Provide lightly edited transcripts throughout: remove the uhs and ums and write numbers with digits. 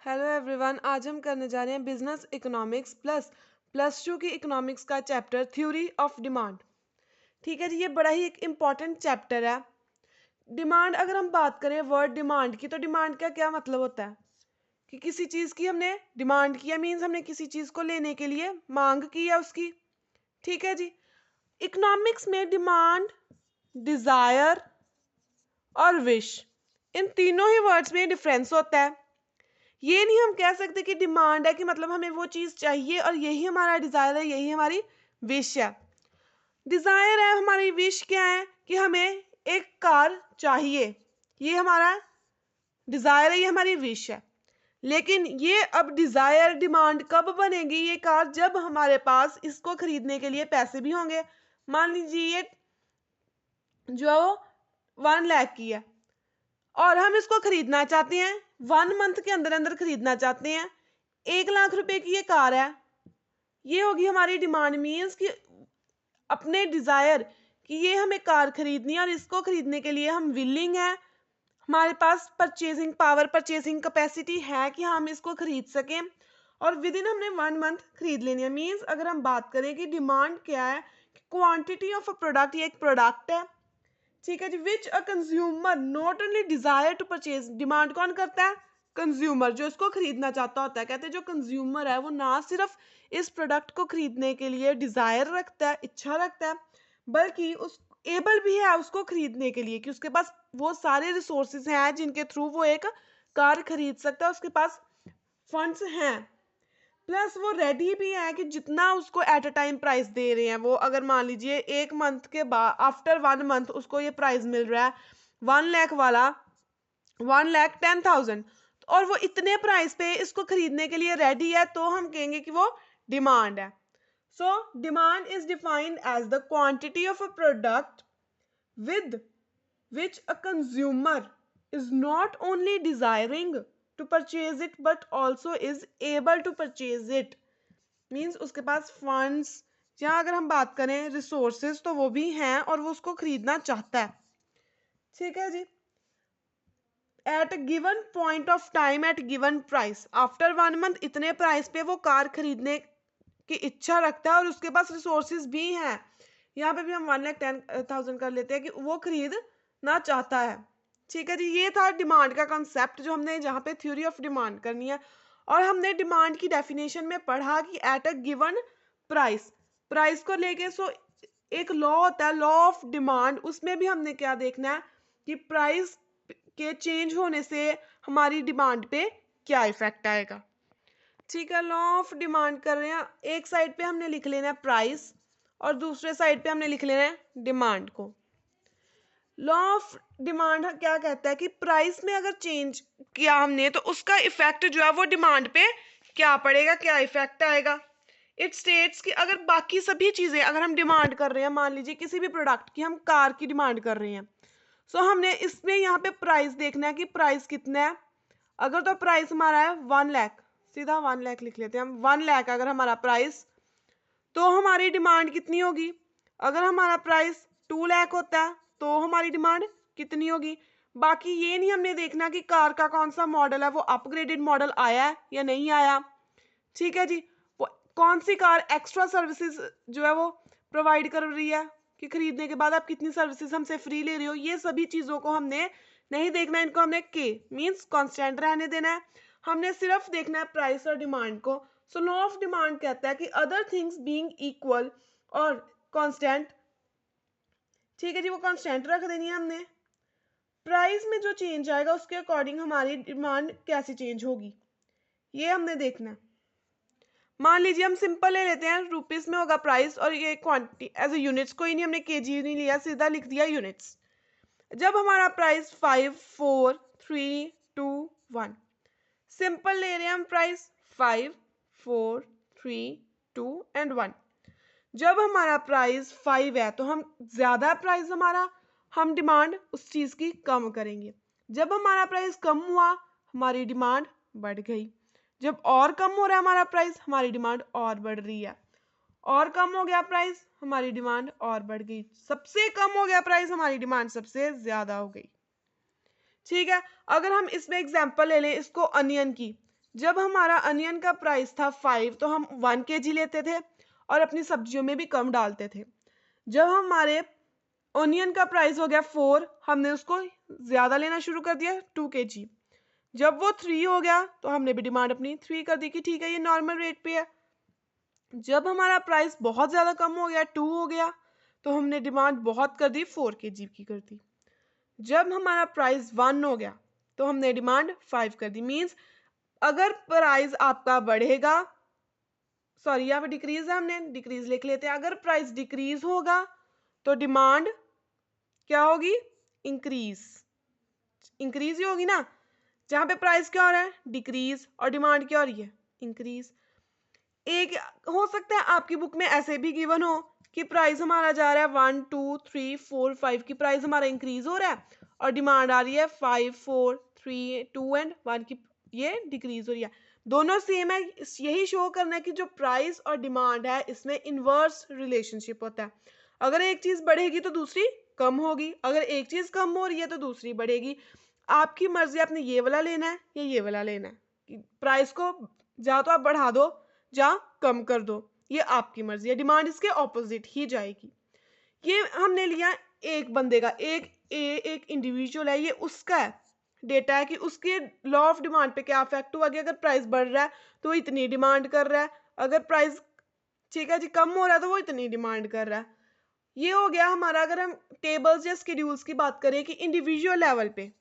Hello everyone, आज हम करने जा रहे हैं बिजनेस इकोनॉमिक्स प्लस टू की इकोनॉमिक्स का चैप्टर थ्योरी ऑफ डिमांड। ठीक है जी, ये बड़ा ही एक इम्पॉर्टेंट चैप्टर है। डिमांड, अगर हम बात करें वर्ड डिमांड की, तो डिमांड का क्या मतलब होता है कि किसी चीज़ की हमने डिमांड किया, मीन्स हमने किसी चीज़ को लेने के लिए मांग की है उसकी। ठीक है जी, इकोनॉमिक्स में डिमांड, डिज़ायर और विश, इन तीनों ही वर्ड्स में डिफरेंस होता है। ये नहीं हम कह सकते कि डिमांड है कि मतलब हमें वो चीज़ चाहिए और यही हमारा डिज़ायर है, यही हमारी विश है। डिज़ायर है, हमारी विश क्या है कि हमें एक कार चाहिए, ये हमारा डिज़ायर है, ये हमारी विश है। लेकिन ये अब डिज़ायर डिमांड कब बनेगी ये कार, जब हमारे पास इसको खरीदने के लिए पैसे भी होंगे। मान लीजिए ये जो 1 लाख की है और हम इसको खरीदना चाहते हैं, 1 मंथ के अंदर अंदर खरीदना चाहते हैं। 1 लाख रुपए की ये कार है, ये होगी हमारी डिमांड, मीन्स कि अपने डिजायर कि ये हमें कार खरीदनी है और इसको खरीदने के लिए हम विलिंग है, हमारे पास परचेजिंग पावर, परचेजिंग कैपेसिटी है कि हम इसको खरीद सकें और विद इन हमने 1 मंथ खरीद लेनी है। मीन्स अगर हम बात करें कि डिमांड क्या है, क्वांटिटी ऑफ अ प्रोडक्ट, ये एक प्रोडक्ट है। ठीक है जी, which a consumer not only desire to purchase, demand कौन करता है, कंज्यूमर, जो इसको खरीदना चाहता होता है। कहते हैं जो कंज्यूमर है वो ना सिर्फ इस प्रोडक्ट को खरीदने के लिए डिजायर रखता है, इच्छा रखता है, बल्कि उस एबल भी है उसको खरीदने के लिए, कि उसके पास वो सारे रिसोर्सेज हैं जिनके थ्रू वो एक कार खरीद सकता है, उसके पास फंड्स हैं। प्लस वो रेडी भी है कि जितना उसको एट अ टाइम प्राइस दे रहे हैं वो, अगर मान लीजिए 1 मंथ के बाद आफ्टर 1 मंथ उसको ये प्राइस मिल रहा है 1 लाख वाला, 1,10,000, और वो इतने प्राइस पे इसको खरीदने के लिए रेडी है, तो हम कहेंगे कि वो डिमांड है। So demand is defined as the quantity of a product with which a consumer is not only desiring to purchase it but also is able to purchase it, means उसके पास funds, या अगर हम बात करें resources तो वो भी हैं और वो उसको खरीदना चाहता है। ठीक है जी, at given point of time at given price, after 1 month इतने प्राइस पे वो कार खरीदने की इच्छा रखता है और उसके पास रिसोर्सेज भी हैं। यहाँ पे भी हम 1,10,000 कर लेते हैं कि वो खरीदना चाहता है। ठीक है जी, ये था डिमांड का कॉन्सेप्ट जो हमने जहाँ पे थ्योरी ऑफ डिमांड करनी है। और हमने डिमांड की डेफिनेशन में पढ़ा कि at a given price, price को लेके सो एक लॉ होता है, लॉ ऑफ डिमांड, उसमें भी हमने क्या देखना है कि प्राइस के चेंज होने से हमारी डिमांड पे क्या इफेक्ट आएगा। ठीक है, लॉ ऑफ डिमांड कर रहे हैं, एक साइड पे हमने लिख लेना है प्राइस और दूसरे साइड पे हमने लिख लेना है डिमांड को। लॉ ऑफ डिमांड क्या कहता है कि प्राइस में अगर चेंज किया हमने तो उसका इफेक्ट जो है वो डिमांड पे क्या पड़ेगा, क्या इफेक्ट आएगा। इट स्टेट्स कि अगर बाकी सभी चीजें अगर हम डिमांड कर रहे हैं, मान लीजिए किसी भी प्रोडक्ट की हम कार की डिमांड कर रहे हैं, सो हमने इसमें यहाँ पे प्राइस देखना है कि प्राइस कितना है। अगर तो प्राइस हमारा है 1 लाख, सीधा 1 लाख लिख लेते हैं हम, 1 लाख अगर हमारा प्राइस, तो हमारी डिमांड कितनी होगी। अगर हमारा प्राइस 2 लाख होता है तो हमारी डिमांड कितनी होगी। बाकी ये नहीं हमने देखना कि कार का कौन सा मॉडल है, वो अपग्रेडेड मॉडल आया है या नहीं आया। ठीक है जी, वो कौन सी कार एक्स्ट्रा सर्विसेज जो है वो प्रोवाइड कर रही है, कि खरीदने के बाद आप कितनी सर्विसेज हमसे फ्री ले रहे हो, ये सभी चीज़ों को हमने नहीं देखना। इनको हमने के मीन्स कांस्टेंट रहने देना है, हमने सिर्फ देखना है प्राइस और डिमांड को। सो लॉ ऑफ डिमांड कहता है कि अदर थिंग्स बीइंग इक्वल और कांस्टेंट, ठीक है जी, वो कांस्टेंट रख देनी है हमने। प्राइस में जो चेंज आएगा उसके अकॉर्डिंग हमारी डिमांड कैसे चेंज होगी, ये हमने देखना है। मान लीजिए हम सिंपल ले लेते हैं, रुपीस में होगा प्राइस और ये क्वांटिटी एज ए यूनिट्स, कोई नहीं हमने केजी नहीं लिया, सीधा लिख दिया यूनिट्स। जब हमारा प्राइस 5 4 3 2 1, सिंपल ले रहे हैं हम प्राइस 5 4 3 2 एंड 1। जब हमारा प्राइस 5 है तो हम ज़्यादा प्राइस हमारा, हम डिमांड उस चीज़ की कम करेंगे। जब हमारा प्राइस कम हुआ हमारी डिमांड बढ़ गई। जब और कम हो रहा है हमारा प्राइस, हमारी डिमांड और बढ़ रही है। और कम हो गया प्राइस, हमारी डिमांड और बढ़ गई। सबसे कम हो गया प्राइस, हमारी डिमांड सबसे ज़्यादा हो गई। ठीक है, अगर हम इसमें एग्जाम्पल ले लें इसको अनियन की, जब हमारा अनियन का प्राइस था 5 तो हम 1 kg लेते थे और अपनी सब्जियों में भी कम डालते थे। जब हमारे ऑनियन का प्राइस हो गया 4, हमने उसको ज़्यादा लेना शुरू कर दिया 2 kg। जब वो 3 हो गया तो हमने भी डिमांड अपनी 3 कर दी कि ठीक है ये नॉर्मल रेट पे है। जब हमारा प्राइस बहुत ज़्यादा कम हो गया 2 हो गया तो हमने डिमांड बहुत कर दी 4 kg की कर दी। जब हमारा प्राइस 1 हो गया तो हमने डिमांड 5 कर दी। मीन्स अगर प्राइस आपका बढ़ेगा, सॉरी यहाँ पे डिक्रीज है, हमने डिक्रीज लिख लेते हैं। अगर प्राइस डिक्रीज होगा तो डिमांड क्या होगी? इंक्रीज। इंक्रीज ही होगी ना, जहाँ पे प्राइस क्या हो रहा है? डिक्रीज, और डिमांड क्या हो रही है? इंक्रीज। एक हो सकता है आपकी बुक में ऐसे भी गिवन हो कि प्राइस हमारा जा रहा है 1 2 3 4 5 की प्राइस हमारा इंक्रीज हो रहा है और डिमांड आ रही है 5 4 3 2 एंड 1 की ये डिक्रीज हो रही है। दोनों सेम है। यही शो करना है कि जो प्राइस और डिमांड है इसमें इनवर्स रिलेशनशिप होता है। अगर एक चीज बढ़ेगी तो दूसरी कम होगी, अगर एक चीज कम हो रही है तो दूसरी बढ़ेगी। आपकी मर्जी, आपने ये वाला लेना है या ये वाला लेना है। प्राइस को या तो आप बढ़ा दो या कम कर दो, ये आपकी मर्जी है। डिमांड इसके ऑपोजिट ही जाएगी। ये हमने लिया एक बंदे का, एक इंडिविजुअल है, ये उसका है डेटा है कि उसके लॉ ऑफ डिमांड पे क्या इफेक्ट हुआ कि अगर प्राइस बढ़ रहा है तो वो इतनी डिमांड कर रहा है, अगर प्राइस ठीक है जी कम हो रहा है तो वो इतनी डिमांड कर रहा है। ये हो गया हमारा। अगर हम टेबल्स या स्केड्यूल्स की बात करें कि इंडिविजुअल लेवल पे,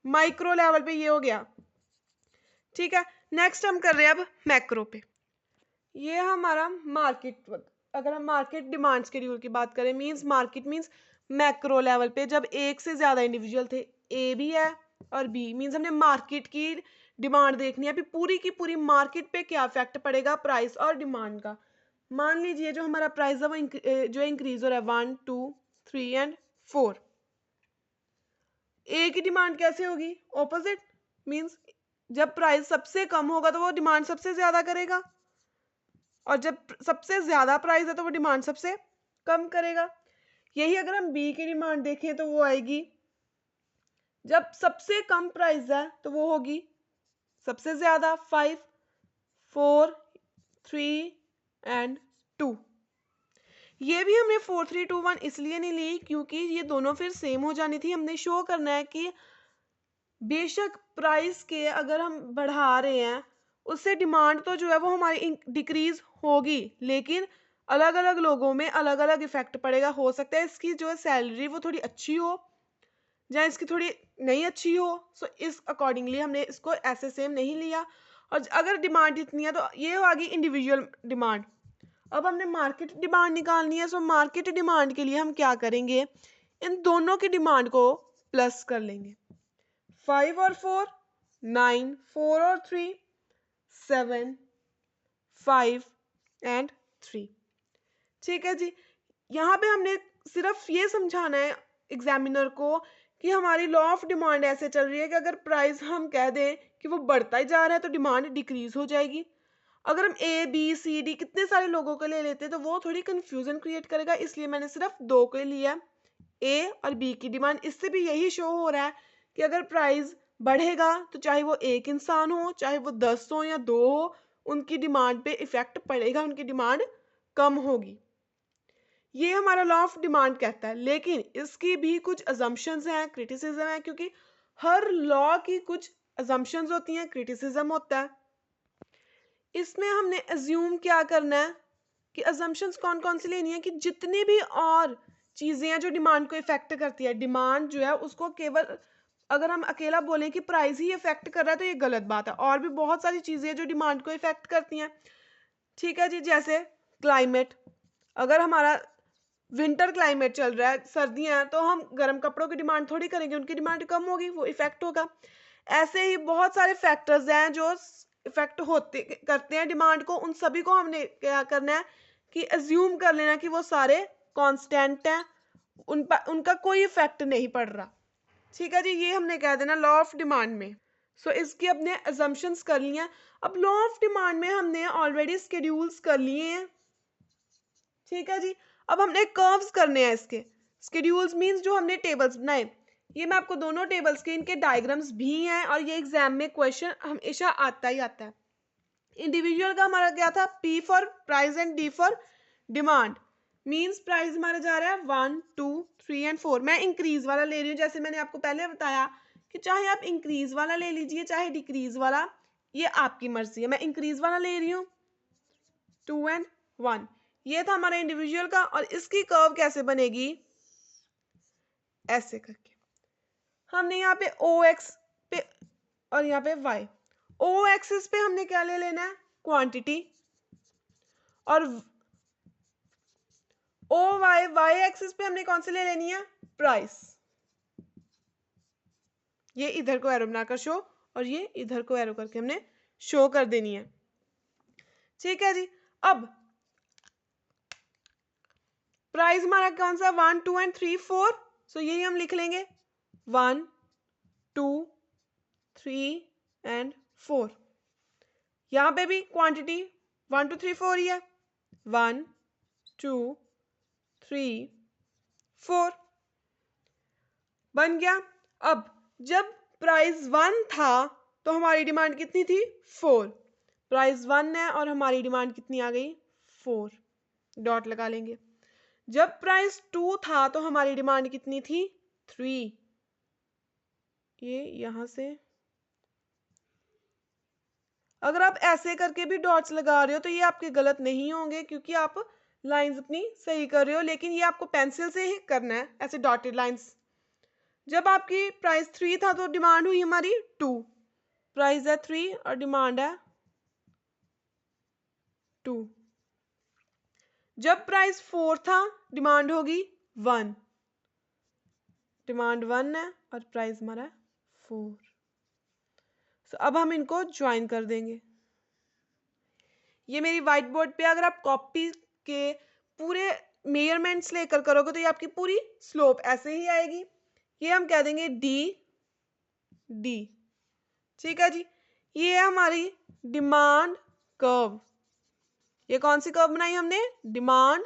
माइक्रो लेवल पे, ये हो गया। ठीक है, नेक्स्ट हम कर रहे हैं अब मैक्रो पे। ये हमारा मार्केट। अगर हम मार्केट डिमांड शेड्यूल की बात करें, means market means macro level पे जब एक से ज़्यादा इंडिविजुअल थे, ए भी है और बी, मींस हमने मार्केट की डिमांड देखनी है। अभी पूरी की पूरी मार्केट पे क्या इफेक्ट पड़ेगा प्राइस और डिमांड का। मान लीजिए जो हमारा प्राइस है वो जो इंक्रीज हो रहा है 1 2 3 एंड 4। ए की डिमांड कैसे होगी? ऑपोजिट। मींस जब प्राइस सबसे कम होगा तो वो डिमांड सबसे ज़्यादा करेगा, और जब सबसे ज्यादा प्राइस है तो वो डिमांड सबसे कम करेगा। यही अगर हम बी की डिमांड देखें तो वो आएगी, जब सबसे कम प्राइस है तो वो होगी सबसे ज्यादा 5 4 3 एंड 2। ये भी हमने 4 3 2 1 इसलिए नहीं ली क्योंकि ये दोनों फिर सेम हो जानी थी। हमने शो करना है कि बेशक प्राइस के अगर हम बढ़ा रहे हैं उससे डिमांड तो जो है वो हमारी डिक्रीज होगी, लेकिन अलग अलग लोगों में अलग अलग इफेक्ट पड़ेगा। हो सकता है इसकी जो है सैलरी वो थोड़ी अच्छी हो या इसकी थोड़ी नहीं अच्छी हो। सो इस अकॉर्डिंगली हमने इसको ऐसे सेम नहीं लिया। और अगर डिमांड इतनी है तो ये आ गई इंडिविजुअल डिमांड। अब हमने मार्केट डिमांड निकालनी है। सो मार्केट डिमांड के लिए हम क्या करेंगे, इन दोनों की डिमांड को प्लस कर लेंगे। 5 और 4 9, 4 और 3 7 5 एंड 3। ठीक है जी, यहाँ पे हमने सिर्फ ये समझाना है एग्जामिनर को कि हमारी लॉ ऑफ डिमांड ऐसे चल रही है कि अगर प्राइस हम कह दें कि वो बढ़ता ही जा रहा है तो डिमांड डिक्रीज हो जाएगी। अगर हम ए बी सी डी कितने सारे लोगों को ले लेते तो वो थोड़ी कंफ्यूजन क्रिएट करेगा, इसलिए मैंने सिर्फ 2 को लिया, ए और बी की डिमांड। इससे भी यही शो हो रहा है कि अगर प्राइस बढ़ेगा तो चाहे वो एक इंसान हो, चाहे वो 10 हो या 2 हो, उनकी डिमांड पे इफेक्ट पड़ेगा, उनकी डिमांड कम होगी। ये हमारा लॉ ऑफ डिमांड कहता है। लेकिन इसकी भी कुछ अजम्पशंस हैं, क्रिटिसिज्म है, क्योंकि हर लॉ की कुछ अजम्पशंस होती हैं, क्रिटिसिज्म होता है। इसमें हमने अज्यूम क्या करना है कि अजम्पशंस कौन कौन सी लेनी है कि जितनी भी और चीज़ें हैं जो डिमांड को इफेक्ट करती है, डिमांड जो है उसको केवल अगर हम अकेला बोलें कि प्राइस ही इफेक्ट कर रहा है तो ये गलत बात है। और भी बहुत सारी चीज़ें हैं जो डिमांड को इफेक्ट करती हैं। ठीक है जी, जैसे क्लाइमेट। अगर हमारा विंटर क्लाइमेट चल रहा है, सर्दियाँ हैं, तो हम गर्म कपड़ों की डिमांड थोड़ी करेंगे, उनकी डिमांड कम होगी, वो इफेक्ट होगा। ऐसे ही बहुत सारे फैक्टर्स हैं जो इफेक्ट होते करते हैं डिमांड को। उन सभी को हमने क्या करना है कि अज्यूम कर लेना कि वो सारे कांस्टेंट हैं, उनका कोई इफेक्ट नहीं पड़ रहा। ठीक है जी, ये हमने कह देना लॉ ऑफ डिमांड में। सो इसकी अपने अजम्पशंस कर लिए हैं। अब लॉ ऑफ डिमांड में हमने ऑलरेडी स्केड्यूल्स कर लिए हैं। ठीक है जी, अब हमने कर्व्स करने हैं इसके। स्केड्यूल्स मींस जो हमने टेबल्स बनाए, ये मैं आपको दोनों टेबल्स के इनके डायग्राम्स भी हैं और ये एग्जाम में क्वेश्चन हमेशा आता ही आता है। इंडिविजुअल का हमारा क्या था, P for price and D for demand. Means price हमारा जा रहा है 1 2 3 एंड 4। मैं इंक्रीज वाला ले रही हूँ, जैसे मैंने आपको पहले बताया कि चाहे आप इंक्रीज वाला ले लीजिए चाहे डिक्रीज वाला, ये आपकी मर्जी है। मैं इंक्रीज वाला ले रही हूँ 2 एंड 1। ये था हमारा इंडिविजुअल का, और इसकी कर्व कैसे बनेगी, ऐसे करके हमने यहाँ पे OX पे और यहाँ पे Y, O एक्सिस पे हमने क्या ले लेना है, क्वांटिटी, और Y एक्सिस पे हमने कौन सी ले लेनी है, प्राइस। ये इधर को एरो बनाकर शो और ये इधर को एरो करके हमने शो कर देनी है। ठीक है जी। अब प्राइस हमारा कौन सा, 1 2 एंड 3 4। सो यही हम लिख लेंगे 1 2 3 एंड 4। यहां पे भी क्वांटिटी 1 2 3 4 ही है, 1 2 3 4 बन गया। अब जब प्राइस 1 था तो हमारी डिमांड कितनी थी, 4। प्राइस 1 है और हमारी डिमांड कितनी आ गई, 4, डॉट लगा लेंगे। जब प्राइस 2 था तो हमारी डिमांड कितनी थी, 3। ये यहां से अगर आप ऐसे करके भी डॉट्स लगा रहे हो तो ये आपके गलत नहीं होंगे, क्योंकि आप लाइंस अपनी सही कर रहे हो, लेकिन ये आपको पेंसिल से ही करना है, ऐसे डॉटेड लाइंस। जब आपकी प्राइस 3 था तो डिमांड हुई हमारी 2। प्राइस है 3 और डिमांड है 2। जब प्राइस 4 था डिमांड होगी 1। डिमांड 1 है और प्राइस हमारा 4। तो अब हम इनको ज्वाइन कर देंगे। ये मेरी व्हाइट बोर्ड पे, अगर आप कॉपी के पूरे मेजरमेंट्स लेकर करोगे तो ये आपकी पूरी स्लोप ऐसे ही आएगी। ये हम कह देंगे डी डी। ठीक है जी। ये है हमारी डिमांड कर्व। ये कौन सी कर्व बनाई हमने, डिमांड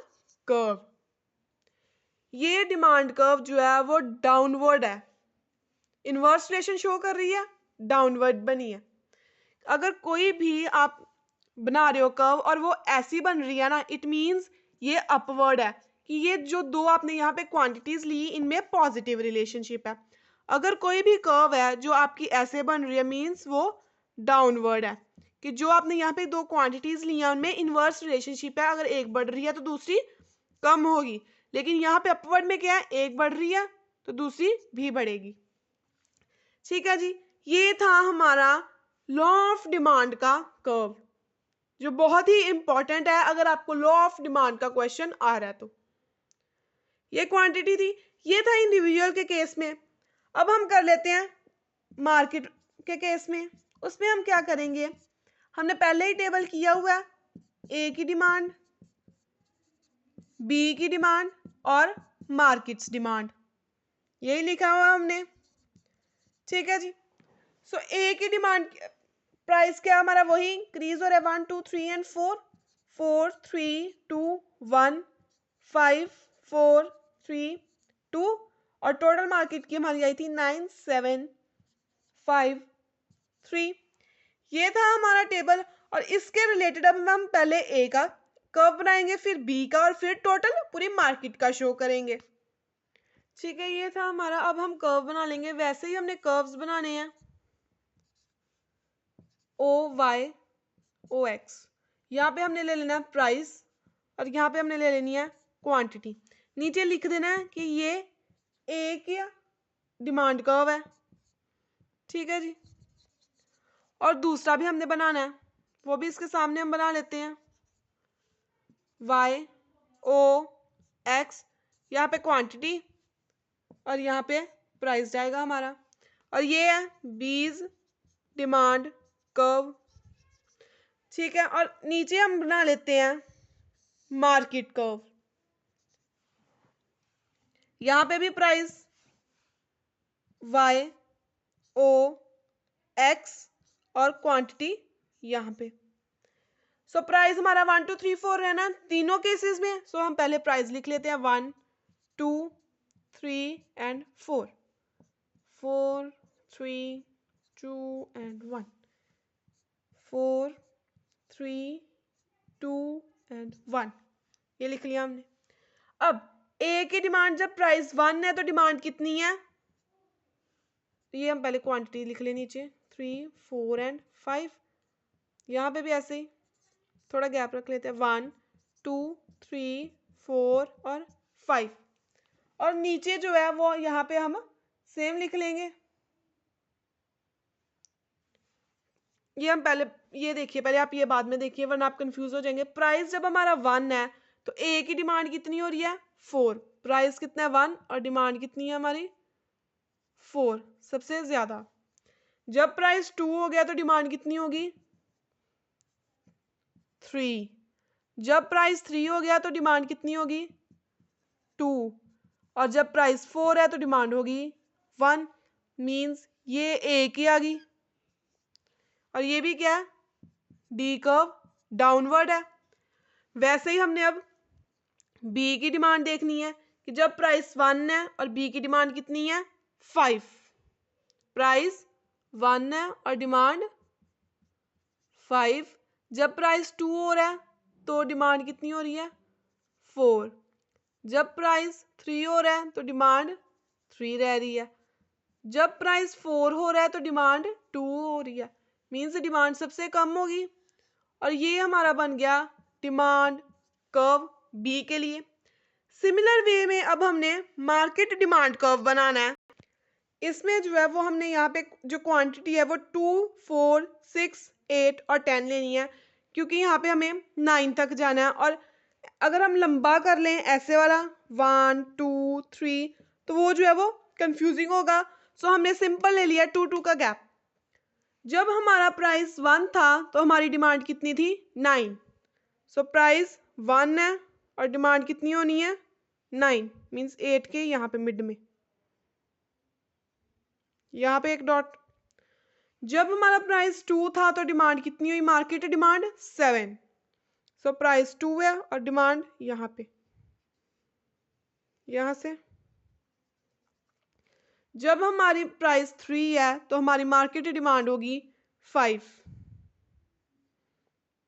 कर्व। ये डिमांड कर्व जो है वो डाउनवर्ड है, इनवर्स रिलेशन शो कर रही है, डाउनवर्ड बनी है। अगर कोई भी आप बना रहे हो कर्व और वो ऐसी बन रही है ना, इट मींस ये अपवर्ड है, कि ये जो दो आपने यहाँ पे क्वांटिटीज ली इनमें पॉजिटिव रिलेशनशिप है। अगर कोई भी कर्व है जो आपकी ऐसे बन रही है, मींस वो डाउनवर्ड है, कि जो आपने यहाँ पे दो क्वांटिटीज ली हैं उनमें इनवर्स रिलेशनशिप है, अगर एक बढ़ रही है तो दूसरी कम होगी। लेकिन यहाँ पे अपवर्ड में क्या है, एक बढ़ रही है तो दूसरी भी बढ़ेगी। ठीक है जी। ये था हमारा लॉ ऑफ डिमांड का कर्व, जो बहुत ही इंपॉर्टेंट है अगर आपको लॉ ऑफ डिमांड का क्वेश्चन आ रहा है तो। ये क्वांटिटी थी, ये था इंडिविजुअल के केस में। अब हम कर लेते हैं मार्केट के केस में। उसमें हम क्या करेंगे, हमने पहले ही टेबल किया हुआ है, ए की डिमांड, बी की डिमांड और मार्केट्स डिमांड, यही लिखा हुआ हमने। ठीक है जी। सो ए की डिमांड प्राइस क्या हमारा, वही इंक्रीज हो रहा है 1 2 3 एंड 4, 4 3 2 1 5 4 3 2, और टोटल मार्केट की हमारी आई थी 9 7 5 3। ये था हमारा टेबल, और इसके रिलेटेड अब हम पहले ए का कर्व बनाएंगे, फिर बी का, और फिर टोटल पूरी मार्केट का शो करेंगे। ठीक है, ये था हमारा। अब हम कर्व बना लेंगे, वैसे ही हमने कर्व्स बनाने हैं, ओ वाई ओ एक्स। यहाँ पे हमने ले लेना है प्राइस और यहाँ पे हमने ले लेनी है क्वांटिटी। नीचे लिख देना है कि ये ए की डिमांड कर्व है। ठीक है जी। और दूसरा भी हमने बनाना है, वो भी इसके सामने हम बना लेते हैं, वाई ओ एक्स, यहाँ पे क्वांटिटी और यहाँ पे प्राइस जाएगा हमारा, और ये है बीज डिमांड कर्व। ठीक है, और नीचे हम बना लेते हैं मार्केट कर्व। यहाँ पे भी प्राइस वाई ओ एक्स और क्वांटिटी यहाँ पे। सो प्राइस हमारा 1 2 3 4 है ना तीनों केसेस में। सो हम पहले प्राइस लिख लेते हैं 1 2 3 एंड 4, 4 3 2 एंड 1, 4 3, 2 एंड 1, ये लिख लिया हमने। अब ए की डिमांड जब प्राइस 1 है तो डिमांड कितनी है, तो ये हम पहले क्वांटिटी लिख ले नीचे, 3, 4 एंड 5। यहाँ पे भी ऐसे ही थोड़ा गैप रख लेते हैं, 1, 2, 3, 4 और 5। और नीचे जो है वो यहाँ पे हम सेम लिख लेंगे। ये हम पहले ये देखिए, पहले आप ये बाद में देखिए वरना आप कंफ्यूज हो जाएंगे। प्राइस जब हमारा 1 है तो ए की डिमांड कितनी हो रही है, 4। प्राइस कितना है, 1, और डिमांड कितनी है हमारी, 4, सबसे ज्यादा। जब प्राइस 2 हो गया तो डिमांड कितनी होगी, 3। जब प्राइस 3 हो गया तो डिमांड कितनी होगी, 2। और जब प्राइस 4 है तो डिमांड होगी 1। मींस ये ए की आ गई, और ये भी क्या है, डी कर्व डाउनवर्ड है। वैसे ही हमने अब बी की डिमांड देखनी है कि जब प्राइस 1 है और बी की डिमांड कितनी है, 5। प्राइस 1 है और डिमांड 5। जब प्राइस 2 हो रहा है तो डिमांड कितनी हो रही है, 4। जब प्राइस 3 हो रहा है तो डिमांड 3 रह रही है। जब प्राइस 4 हो रहा है तो डिमांड 2 हो रही है। मीन्स डिमांड सबसे कम होगी। और ये हमारा बन गया डिमांड कर्व बी के लिए। सिमिलर वे में अब हमने मार्केट डिमांड कर्व बनाना है। इसमें जो है वो हमने यहाँ पे जो क्वांटिटी है वो 2, 4, 6, 8 और 10 लेनी है, क्योंकि यहाँ पे हमें 9 तक जाना है। और अगर हम लंबा कर लें ऐसे वाला 1, 2, 3 तो वो जो है वो कंफ्यूजिंग होगा। सो हमने सिंपल ले लिया 2, 2 का गैप। जब हमारा प्राइस 1 था तो हमारी डिमांड कितनी थी, 9। सो प्राइस 1 है और डिमांड कितनी होनी है, 9। मीन्स 8 के यहाँ पे मिड में, यहाँ पे एक डॉट। जब हमारा प्राइस 2 था तो डिमांड कितनी हुई, मार्केट डिमांड 7। सो प्राइस 2 है और डिमांड यहाँ पे, यहाँ से। जब हमारी प्राइस 3 है तो हमारी मार्केट डिमांड होगी 5।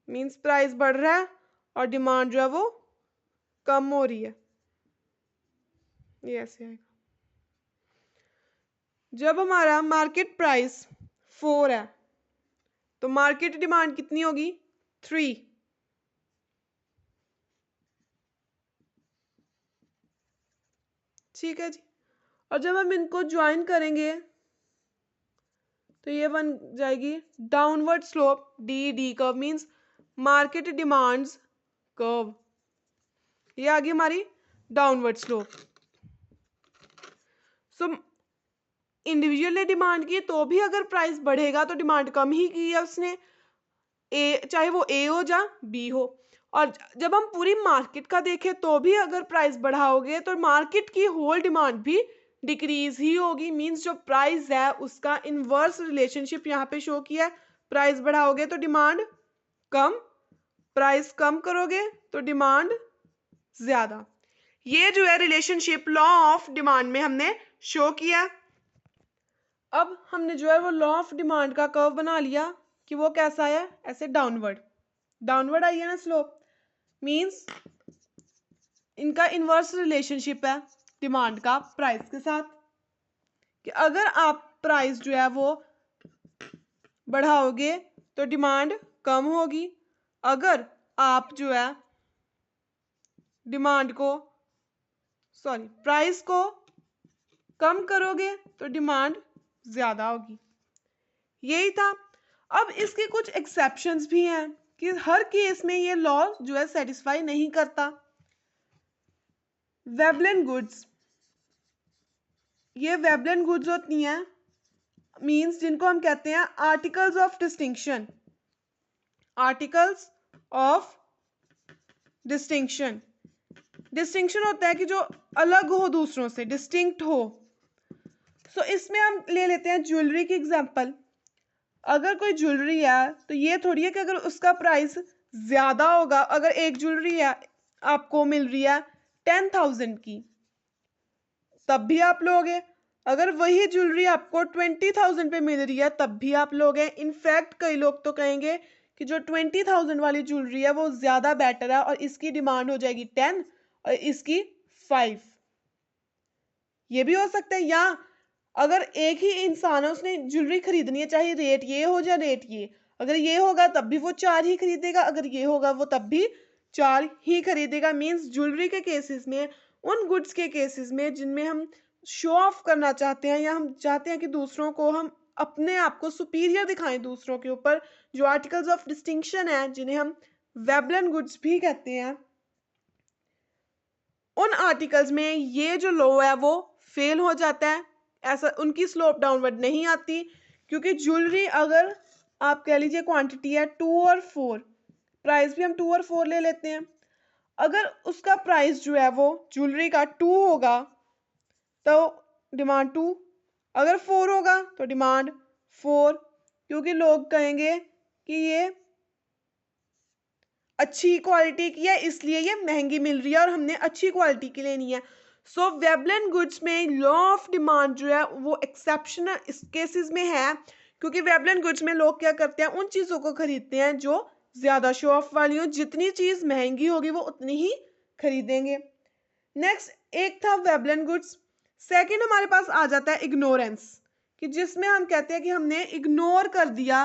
मीन्स प्राइस बढ़ रहा है और डिमांड जो है वो कम हो रही है, ये ऐसे आएगा। जब हमारा मार्केट प्राइस 4 है तो मार्केट डिमांड कितनी होगी, 3। ठीक है जी। और जब हम इनको ज्वाइन करेंगे तो ये बन जाएगी downward slope D, D curve means market demands curve. ये आ गई हमारी डाउनवर्ड स्लोप। सो इंडिविजुअल ने डिमांड की तो भी अगर प्राइस बढ़ेगा तो डिमांड कम ही की है उसने, ए चाहे वो ए हो या बी हो। और जब हम पूरी मार्केट का देखें तो भी अगर प्राइस बढ़ाओगे तो मार्केट की होल डिमांड भी डिक्रीज ही होगी। मींस जो प्राइस है उसका इनवर्स रिलेशनशिप यहाँ पे शो किया है। प्राइस बढ़ाओगे तो डिमांड कम, प्राइस कम करोगे तो डिमांड ज्यादा। ये जो है रिलेशनशिप लॉ ऑफ डिमांड में हमने शो किया। अब हमने जो है वो लॉ ऑफ डिमांड का कर्व बना लिया कि वो कैसा है, ऐसे डाउनवर्ड, डाउनवर्ड आई है ना स्लोप। मींस इनका इनवर्स रिलेशनशिप है डिमांड का प्राइस के साथ, कि अगर आप प्राइस जो है वो बढ़ाओगे तो डिमांड कम होगी, अगर आप जो है डिमांड को प्राइस को कम करोगे तो डिमांड ज्यादा होगी। यही था। अब इसके कुछ एक्सेप्शंस भी हैं कि हर केस में ये लॉ जो है सेटिस्फाई नहीं करता। वेबलन गुड्स, ये वेबलन गुड्स होती हैं, मींस जिनको हम कहते हैं articles of distinction. Articles of distinction, distinction होता है कि जो अलग हो दूसरों से, डिस्टिंक्ट हो। सो इसमें हम ले लेते हैं ज्वेलरी की एग्जांपल। अगर कोई ज्वेलरी है तो ये थोड़ी है कि अगर उसका प्राइस ज्यादा होगा, अगर एक ज्वेलरी है आपको मिल रही है 10,000 की तब भी आप लोगे, अगर वही ज्वेलरी आपको 20,000 पे मिल रही है तब भी आप लोगे। इनफैक्ट कई लोग तो कहेंगे कि जो 20,000 वाली ज्वेलरी है वो ज़्यादा बेटर है और इसकी डिमांड हो जाएगी 10 और इसकी 5। ये भी हो सकता है। या अगर एक ही इंसान है, उसने ज्वेलरी खरीदनी है, चाहे रेट ये हो या रेट ये, अगर ये होगा तब भी वो 4 ही खरीदेगा, अगर ये होगा वो तब भी 4 ही खरीदेगा। मीन्स ज्वेलरी के केसेस में, उन गुड्स के केसेस में जिनमें हम शो ऑफ करना चाहते हैं या हम चाहते हैं कि दूसरों को हम अपने आप को सुपीरियर दिखाएं दूसरों के ऊपर, जो आर्टिकल्स ऑफ डिस्टिंक्शन है जिन्हें हम वेबलन गुड्स भी कहते हैं, उन आर्टिकल्स में ये जो लो है वो फेल हो जाता है। ऐसा उनकी स्लोप डाउनवर्ड नहीं आती, क्योंकि ज्वेलरी अगर आप कह लीजिए क्वांटिटी है 2 और 4, प्राइस भी हम 2 और 4 ले लेते हैं, अगर उसका प्राइस जो है वो ज्वेलरी का 2 होगा तो डिमांड 2, अगर 4 होगा तो डिमांड 4, क्योंकि लोग कहेंगे कि ये अच्छी क्वालिटी की है इसलिए ये महंगी मिल रही है और हमने अच्छी क्वालिटी की लेनी है। सो वेबलन गुड्स में लॉ ऑफ डिमांड जो है वो एक्सेप्शनल इस केसेस में है, क्योंकि वेबलन गुड्स में लोग क्या करते हैं, उन चीज़ों को खरीदते हैं जो ज़्यादा शो ऑफ वाली हो, जितनी चीज़ महंगी होगी वो उतनी ही खरीदेंगे। नेक्स्ट एक था वेबलन गुड्स। सेकंड हमारे पास आ जाता है इग्नोरेंस, कि जिसमें हम कहते हैं कि हमने इग्नोर कर दिया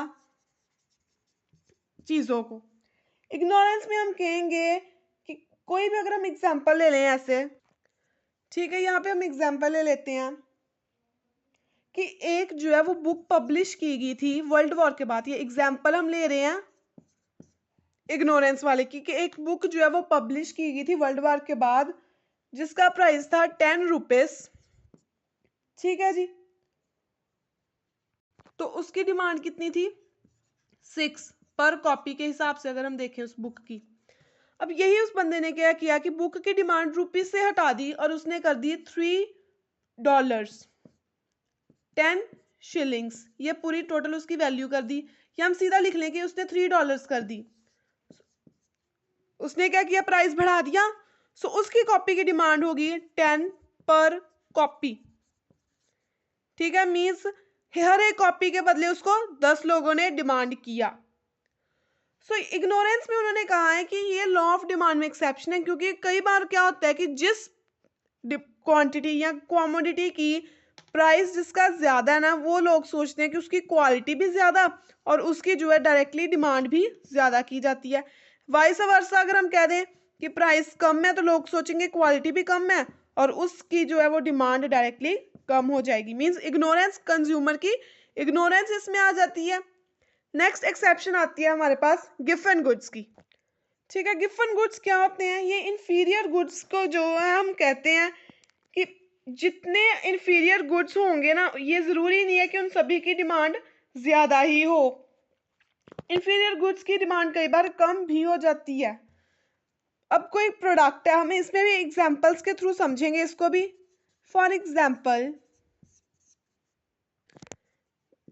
चीज़ों को। इग्नोरेंस में हम कहेंगे कि कोई भी, अगर हम एग्जाम्पल ले लें ऐसे, ठीक है, यहाँ पे हम एग्जाम्पल ले लेते हैं कि एक जो है वो बुक पब्लिश की गई थी वर्ल्ड वॉर के बाद। ये एग्जाम्पल हम ले रहे हैं इग्नोरेंस वाले की, कि एक बुक जो है वो पब्लिश की गई थी वर्ल्ड वॉर के बाद जिसका प्राइस था 10 रुपीस, ठीक है जी। तो उसकी डिमांड कितनी थी, 6 पर कॉपी के हिसाब से अगर हम देखें उस बुक की। अब यही उस बंदे ने क्या किया कि बुक की डिमांड रुपीस से हटा दी और उसने कर दी $3, 10 शिलिंग्स, ये पूरी टोटल उसकी वैल्यू कर दी। या हम सीधा लिख लें कि उसने $3 कर दी। उसने क्या किया, प्राइस बढ़ा दिया। सो उसकी कॉपी की डिमांड होगी 10 पर कॉपी, ठीक है। मीन्स हर एक कॉपी के बदले उसको 10 लोगों ने डिमांड किया। सो इग्नोरेंस में उन्होंने कहा है कि ये लॉ ऑफ डिमांड में एक्सेप्शन है, क्योंकि कई बार क्या होता है कि जिस क्वांटिटी या कमोडिटी की प्राइस जिसका ज़्यादा है ना, वो लोग सोचते हैं कि उसकी क्वालिटी भी ज़्यादा और उसकी जो है डायरेक्टली डिमांड भी ज़्यादा की जाती है। वाइस वर्सा अगर हम कह दें कि प्राइस कम है तो लोग सोचेंगे क्वालिटी भी कम है और उसकी जो है वो डिमांड डायरेक्टली कम हो जाएगी। मीन्स इग्नोरेंस, कंज्यूमर की इग्नोरेंस इसमें आ जाती है। नेक्स्ट एक्सेप्शन आती है हमारे पास गिवन गुड्स की, ठीक है। गिवन गुड्स क्या होते हैं, ये इंफीरियर गुड्स को जो है हम कहते हैं कि जितने इंफीरियर गुड्स होंगे ना, ये ज़रूरी नहीं है कि उन सभी की डिमांड ज़्यादा ही हो। इंफीरियर गुड्स की डिमांड कई बार कम भी हो जाती है। अब कोई प्रोडक्ट है, हमें इसमें भी एग्जांपल्स के थ्रू समझेंगे इसको भी। फॉर एग्जांपल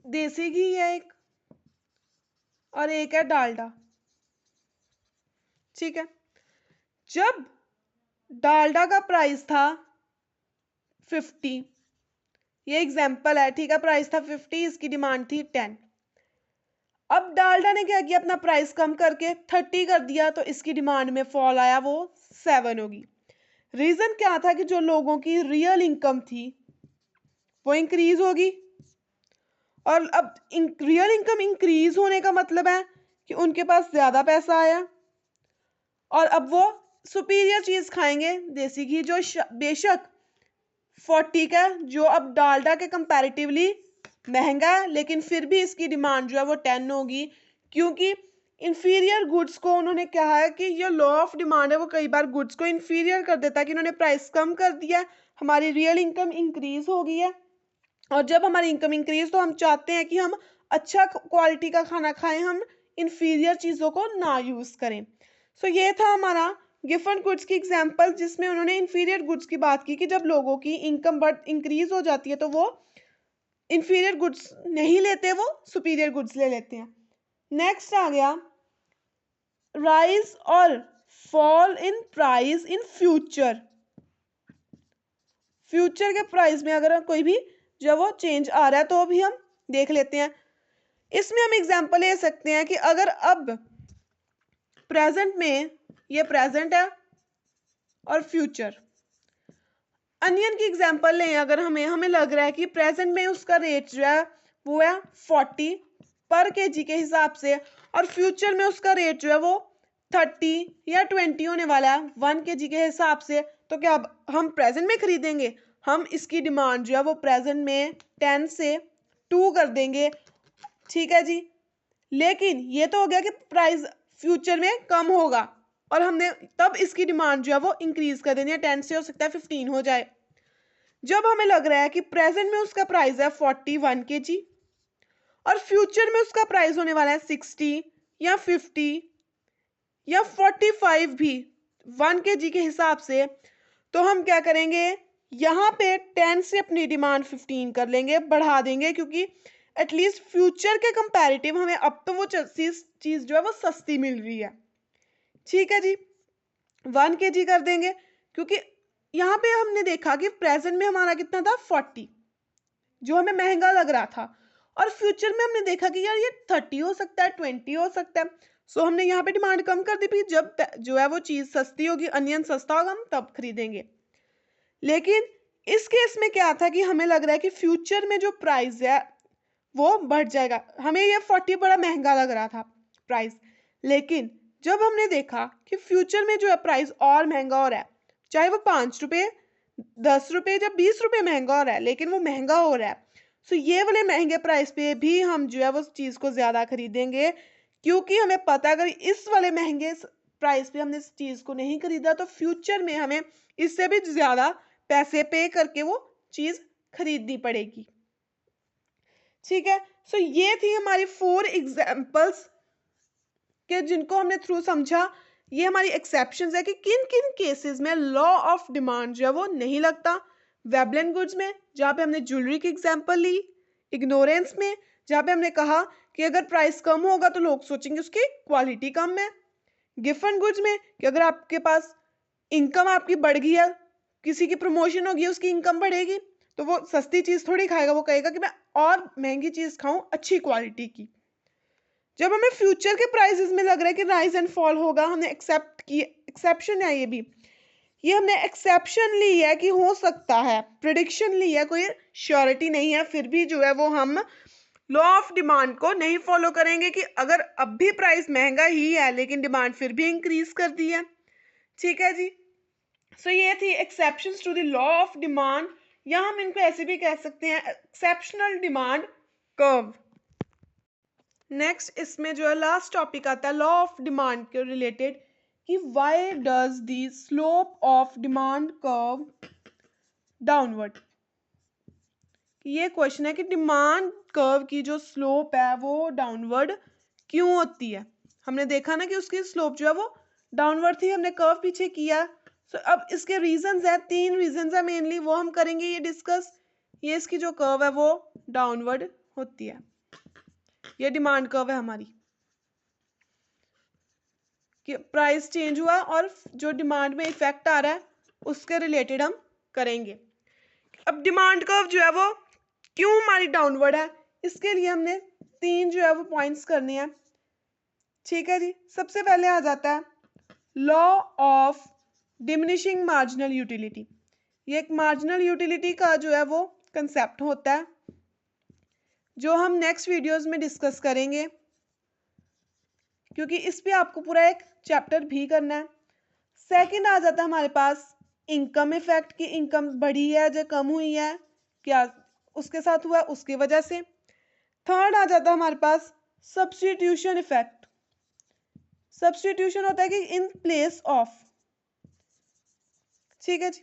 देसी घी है एक और एक है डालडा, ठीक है। जब डालडा का प्राइस था 50, ये एग्जाम्पल है, ठीक है, प्राइस था 50, इसकी डिमांड थी 10। अब डालडा ने क्या किया, अपना प्राइस कम करके 30 कर दिया, तो इसकी डिमांड में फॉल आया, वो 7 होगी। रीजन क्या था कि जो लोगों की रियल इनकम थी वो इंक्रीज होगी, और अब रियल इनकम इंक्रीज होने का मतलब है कि उनके पास ज्यादा पैसा आया और अब वो सुपीरियर चीज खाएंगे, देसी घी, जो बेशक 40 का, जो अब डालडा के कंपैरेटिवली महंगा है, लेकिन फिर भी इसकी डिमांड जो है वो 10 होगी, क्योंकि इंफीरियर गुड्स को उन्होंने कहा है कि ये लॉ ऑफ डिमांड है, वो कई बार गुड्स को इंफीरियर कर देता है कि उन्होंने प्राइस कम कर दिया, हमारी रियल इनकम इंक्रीज हो गई है, और जब हमारी इनकम इंक्रीज तो हम चाहते हैं कि हम अच्छा क्वालिटी का खाना खाएं, हम इंफीरियर चीज़ों को ना यूज़ करें। सो ये था हमारा गिवन गुड्स की एग्जाम्पल, जिसमें उन्होंने इंफीरियर गुड्स की बात की कि जब लोगों की इनकम बढ़ इंक्रीज हो जाती है तो वो इंफीरियर गुड्स नहीं लेते, वो सुपीरियर गुड्स ले लेते हैं। नेक्स्ट आ गया राइज और fall in price in future. Future के प्राइस में अगर कोई भी जब वो चेंज आ रहा है तो भी हम देख लेते हैं। इसमें हम एग्जांपल ले सकते हैं कि अगर अब प्रेजेंट में, ये प्रेजेंट है और फ्यूचर, अनियन की एग्जांपल लें, अगर हमें लग रहा है कि प्रेजेंट में उसका रेट जो है वो है 40 पर केजी के हिसाब से, और फ्यूचर में उसका रेट जो है वो 30 या 20 होने वाला है 1 केजी के हिसाब से, तो क्या अब हम प्रेजेंट में खरीदेंगे? हम इसकी डिमांड जो है वो प्रेजेंट में 10 से 2 कर देंगे, ठीक है जी। लेकिन ये तो हो गया कि प्राइस फ्यूचर में कम होगा, और हमने तब इसकी डिमांड जो है वो इंक्रीज कर देनी है, 10 से हो सकता है 15 हो जाए। जब हमें लग रहा है कि प्रेजेंट में उसका प्राइस है 41 केजी और फ्यूचर में उसका प्राइस होने वाला है 60 या 50 या 45 भी 1 केजी के हिसाब से, तो हम क्या करेंगे, यहाँ पे 10 से अपनी डिमांड 15 कर लेंगे, बढ़ा देंगे, क्योंकि एटलीस्ट फ्यूचर के कंपैरेटिव हमें अब तो वो चीज जो है वो सस्ती मिल रही है, ठीक है जी। 1 केजी कर देंगे, क्योंकि यहाँ पे हमने देखा कि प्रेजेंट में हमारा कितना था 40, जो हमें महंगा लग रहा था, और फ्यूचर में हमने देखा कि यार ये 30 हो सकता है, 20 हो सकता है, सो हमने यहाँ पे डिमांड कम कर दी, भी जब जो है वो चीज सस्ती होगी, अनियन सस्ता होगा, हम तब खरीदेंगे। लेकिन इस केस में क्या था कि हमें लग रहा है कि फ्यूचर में जो प्राइस है वो बढ़ जाएगा, हमें ये 40 बड़ा महंगा लग रहा था प्राइस, लेकिन जब हमने देखा कि फ्यूचर में जो है प्राइस और महंगा हो रहा है, चाहे वो 5 रुपये 10 रुपये या 20 रुपये महंगा हो रहा है, लेकिन वो महंगा हो रहा है, सो ये वाले महंगे प्राइस पे भी हम जो है वो चीज़ को ज़्यादा खरीदेंगे, क्योंकि हमें पता है अगर इस वाले महंगे प्राइस पे हमने इस चीज़ को नहीं खरीदा तो फ्यूचर में हमें इससे भी ज़्यादा पैसे पे करके वो चीज़ खरीदनी पड़ेगी, ठीक है। सो ये थी हमारी 4 एग्जाम्पल्स के जिनको हमने थ्रू समझा। ये हमारी एक्सेप्शंस है कि किन किन केसेस में लॉ ऑफ डिमांड जो है वो नहीं लगता। वेबलेन गुड्स में, जहाँ पे हमने ज्वेलरी की एग्जांपल ली। इग्नोरेंस में, जहाँ पे हमने कहा कि अगर प्राइस कम होगा तो लोग सोचेंगे उसकी क्वालिटी कम है। गिफन गुड्स में कि अगर आपके पास इनकम आपकी बढ़ गई है, किसी की प्रमोशन होगी, उसकी इनकम बढ़ेगी, तो वो सस्ती चीज़ थोड़ी खाएगा, वो कहेगा कि मैं और महंगी चीज़ खाऊं अच्छी क्वालिटी की। जब हमें फ्यूचर के प्राइसेस में लग रहा है कि राइज एंड फॉल होगा, हमने एक्सेप्ट की, एक्सेप्शन है ये हमने एक्सेप्शन ली है कि हो सकता है, प्रिडिक्शन ली है, कोई श्योरिटी नहीं है, फिर भी जो है वो हम लॉ ऑफ डिमांड को नहीं फॉलो करेंगे कि अगर अब भी प्राइस महंगा ही है लेकिन डिमांड फिर भी इंक्रीज कर दी है, ठीक है जी। सो ये थी exceptions to the law of demand, या हम इनको ऐसे भी कह सकते हैं एक्सेप्शनल डिमांड कर्व। नेक्स्ट इसमें जो है लास्ट टॉपिक आता है लॉ ऑफ डिमांड के रिलेटेड, कि why does the slope of demand curve downward. ये क्वेश्चन है कि डिमांड कर्व की जो स्लोप है वो डाउनवर्ड क्यों होती है। हमने देखा ना कि उसकी स्लोप जो है वो डाउनवर्ड थी, हमने कर्व पीछे किया। सो अब इसके रीजंस है, 3 रीजंस है मेनली, वो हम करेंगे ये डिस्कस। ये इसकी जो कर्व है वो डाउनवर्ड होती है, ये डिमांड कर्व है हमारी, कि प्राइस चेंज हुआ और जो डिमांड में इफेक्ट आ रहा है उसके रिलेटेड हम करेंगे। अब डिमांड कर्व जो है वो क्यों हमारी डाउनवर्ड है, इसके लिए हमने 3 जो है वो पॉइंट्स करने हैं, ठीक है जी। सबसे पहले आ जाता है law of diminishing marginal utility. ये एक मार्जिनल यूटिलिटी का जो है वो कंसेप्ट होता है, जो हम नेक्स्ट वीडियोस में डिस्कस करेंगे, क्योंकि इस पे आपको पूरा एक चैप्टर भी करना है। सेकंड आ जाता है हमारे पास इनकम इफेक्ट, की इनकम बढ़ी है या कम हुई है, क्या उसके साथ हुआ उसकी वजह से। थर्ड आ जाता है हमारे पास सब्स्टिट्यूशन इफेक्ट। सब्स्टिट्यूशन होता है कि इन प्लेस ऑफ, ठीक है जी।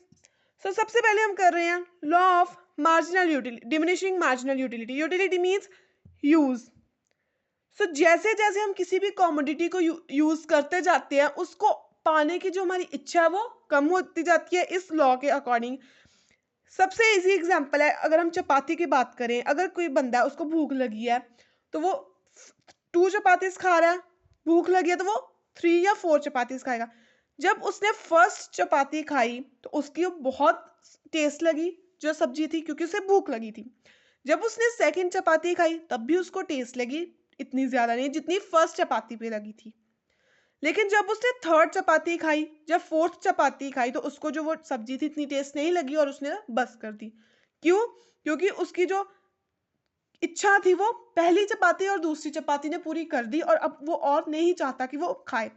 सो सबसे पहले हम कर रहे हैं law of marginal utility, diminishing marginal utility. Utility means use. So जैसे जैसे हम किसी भी कॉमोडिटी को यूज करते जाते हैं, उसको पाने की जो हमारी इच्छा है वो कम होती जाती है इस लॉ के अकॉर्डिंग। सबसे इजी एग्जांपल है, अगर हम चपाती की बात करें, अगर कोई बंदा है उसको भूख लगी है तो वो 2 चपातीस खा रहा है, भूख लगी है तो वो 3 या 4 चपातीस खाएगा। जब उसने फर्स्ट चपाती खाई तो उसकी बहुत टेस्ट लगी जो सब्जी थी, क्योंकि उसे भूख लगी थी। जब उसने सेकंड चपाती खाई तब भी उसको टेस्ट लगी, इतनी ज्यादा नहीं जितनी फर्स्ट चपाती पे लगी थी। लेकिन जब उसने थर्ड चपाती खाई, जब फोर्थ चपाती खाई, तो उसको जो वो सब्जी थी इतनी टेस्ट नहीं लगी और उसने बस कर दी। क्यों? क्योंकि उसकी जो इच्छा थी वो पहली चपाती और दूसरी चपाती ने पूरी कर दी और अब वो और नहीं चाहता कि वो खाए।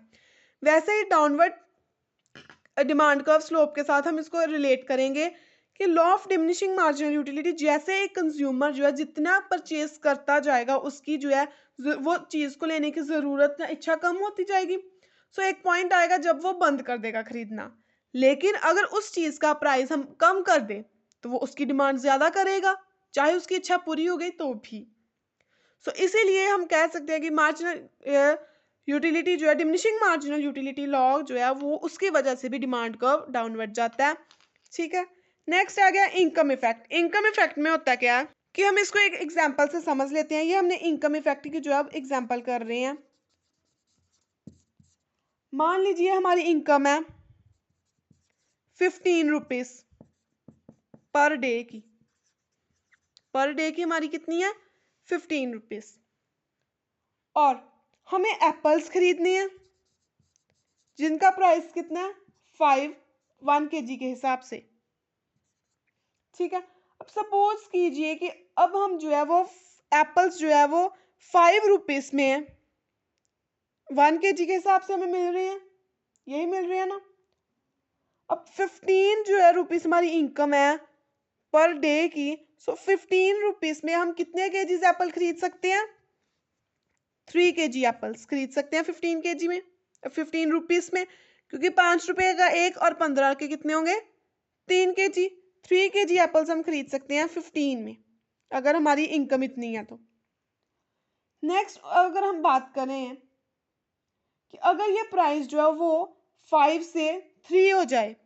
वैसे ही डाउनवर्ड डिमांड कर्व स्लोप के साथ हम इसको रिलेट करेंगे कि law of diminishing marginal utility, जैसे एक कंज्यूमर जो है जितना परचेज करता जाएगा उसकी जो है वो चीज को लेने की जरूरत या इच्छा कम होती जाएगी। सो एक पॉइंट आएगा जब वो बंद कर देगा खरीदना। लेकिन अगर उस चीज का प्राइस हम कम कर दें तो वो उसकी डिमांड ज्यादा करेगा, चाहे उसकी इच्छा पूरी हो गई तो भी। सो इसीलिए हम कह सकते हैं कि मार्जिनल यूटिलिटी जो है, डिमिनिशिंग मार्जिनल यूटिलिटी लॉ जो है वो उसकी वजह से भी डिमांड कर्व डाउनवर्ड जाता है। ठीक है, नेक्स्ट आ गया इनकम इफेक्ट। इनकम इफेक्ट में होता क्या है कि हम इसको एक एग्जांपल से समझ लेते हैं। ये हमने इनकम इफेक्ट की जो अब एग्जांपल कर रहे हैं। मान लीजिए हमारी इनकम है 15 रुपीज पर डे की। पर डे की हमारी कितनी है? 15 रुपीज। और हमें एप्पल्स खरीदने हैं जिनका प्राइस कितना है? 1 kg के हिसाब से। ठीक है, अब सपोज कीजिए कि अब हम जो है वो एप्पल्स जो है वो 5 रुपीज में है, 1 kg के हिसाब से हमें मिल रहे हैं, यही मिल रहे हैं ना। अब 15 जो है रुपीज हमारी इनकम है पर डे की। सो 15 रुपीज में हम कितने केजीज एप्पल खरीद सकते हैं? 3 kg एप्पल्स खरीद सकते हैं 15 kg में, 15 रुपीज में, क्योंकि 5 रुपए का एक और 15 के कितने होंगे? 3 kg। 3 kg एप्पल्स हम खरीद सकते हैं 15 में अगर हमारी इनकम इतनी है तो। नेक्स्ट अगर हम बात करें कि अगर ये प्राइस जो है वो 5 से 3 हो जाए,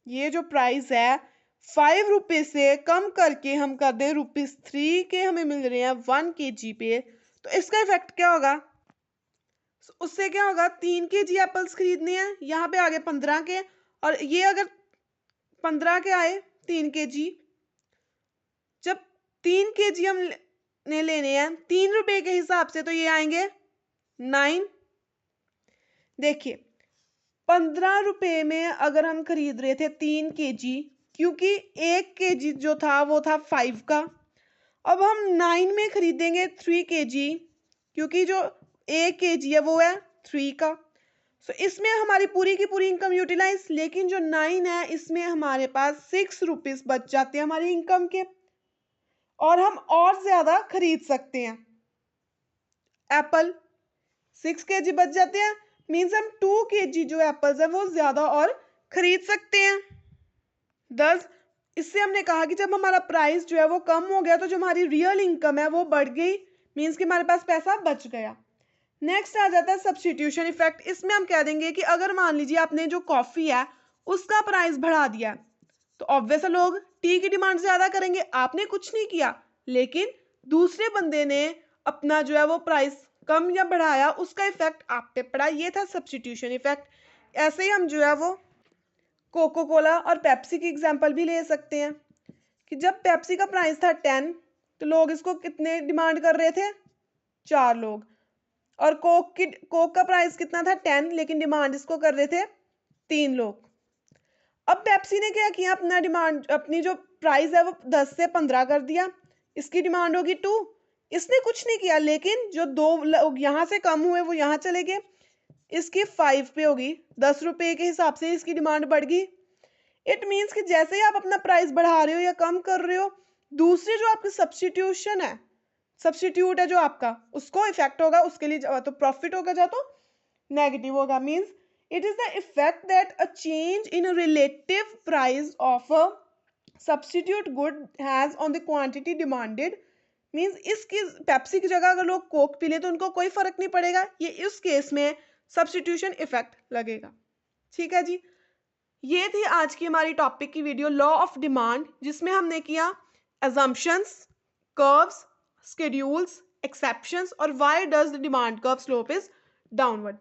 ये जो प्राइस है 5 रुपए से कम करके हम कर दें ₹3 के हमें मिल रहे हैं 1 kg पे, तो इसका इफेक्ट क्या होगा? उससे क्या होगा? 3 kg एप्पल्स खरीदने हैं, यहाँ पे आगे 15 के, और ये अगर 15 के आए 3 kg, जब 3 kg हम ने लेने हैं 3 रुपए के हिसाब से तो ये आएंगे 9। देखिए 15 रुपए में अगर हम खरीद रहे थे 3 kg, क्योंकि 1 kg जो था वो था 5 का, अब हम 9 में खरीदेंगे 3 kg, क्योंकि जो 1 kg है वो है 3 का। सो इसमें हमारी पूरी की पूरी इनकम यूटिलाइज, लेकिन जो 9 है इसमें हमारे पास 6 रुपीज बच जाते हैं हमारी इनकम के, और हम और ज्यादा खरीद सकते हैं एप्पल। 6 kg बच जाते हैं, मीन्स हम 2 kg जो एप्पल्स है वो ज्यादा और खरीद सकते हैं। दस इससे हमने कहा कि जब हमारा प्राइस जो है वो कम हो गया तो जो हमारी रियल इनकम है वो बढ़ गई, मीन्स कि हमारे पास पैसा बच गया। नेक्स्ट आ जाता है सब्स्टिट्यूशन इफेक्ट। इसमें हम कह देंगे कि अगर मान लीजिए आपने जो कॉफी है उसका प्राइस बढ़ा दिया तो ऑब्वियस लोग टी की डिमांड ज्यादा करेंगे। आपने कुछ नहीं किया, लेकिन दूसरे बंदे ने अपना जो है वो प्राइस कम या बढ़ाया, उसका इफेक्ट आप पे पड़ा। ये था सब्स्टिट्यूशन इफेक्ट। ऐसे ही हम जो है वो कोको कोला और पेप्सी की एग्जांपल भी ले सकते हैं कि जब पेप्सी का प्राइस था 10 तो लोग इसको कितने डिमांड कर रहे थे? 4 लोग। और कोक का प्राइस कितना था? 10, लेकिन डिमांड इसको कर रहे थे 3 लोग। अब पेप्सी ने क्या किया? अपना डिमांड, अपनी जो प्राइस है वो 10 से 15 कर दिया, इसकी डिमांड होगी 2। इसने कुछ नहीं किया, लेकिन जो 2 लोग यहाँ से कम हुए वो यहाँ चले गए, इसकी 5 पे होगी, 10 रुपए के हिसाब से इसकी डिमांड बढ़ गई। इट मीन्स कि जैसे ही आप अपना प्राइस बढ़ा रहे हो या कम कर रहे हो, दूसरी जो आपकी सब्स्टिट्यूशन है, सब्स्टिट्यूट है जो आपका, उसको इफेक्ट होगा, उसके लिए तो प्रॉफिट होगा या तो नेगेटिव होगा। Means it is the effect that a change in relative price of a substitute good has on the quantity demanded. Means इसकी पेप्सी की जगह अगर लोग कोक पी ले तो उनको कोई फर्क नहीं पड़ेगा, ये इस केस में सब्स्टिट्यूशन इफेक्ट लगेगा। ठीक है जी, ये थी आज की हमारी टॉपिक की वीडियो लॉ ऑफ डिमांड, जिसमें हमने किया assumptions, कर्व्स, schedules, exceptions और why does the demand curve slope is downward।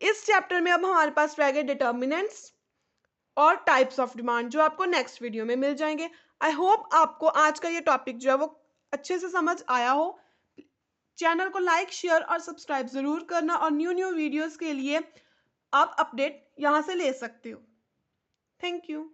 इस चैप्टर में अब हमारे पास रह गए डिटर्मिनेंट्स और टाइप्स ऑफ डिमांड, जो आपको नेक्स्ट वीडियो में मिल जाएंगे। आई होप आपको आज का ये टॉपिक जो है वो अच्छे से समझ आया हो। चैनल को लाइक, शेयर और सब्सक्राइब ज़रूर करना और न्यू वीडियोस के लिए आप अपडेट यहाँ से ले सकते हो। Thank you.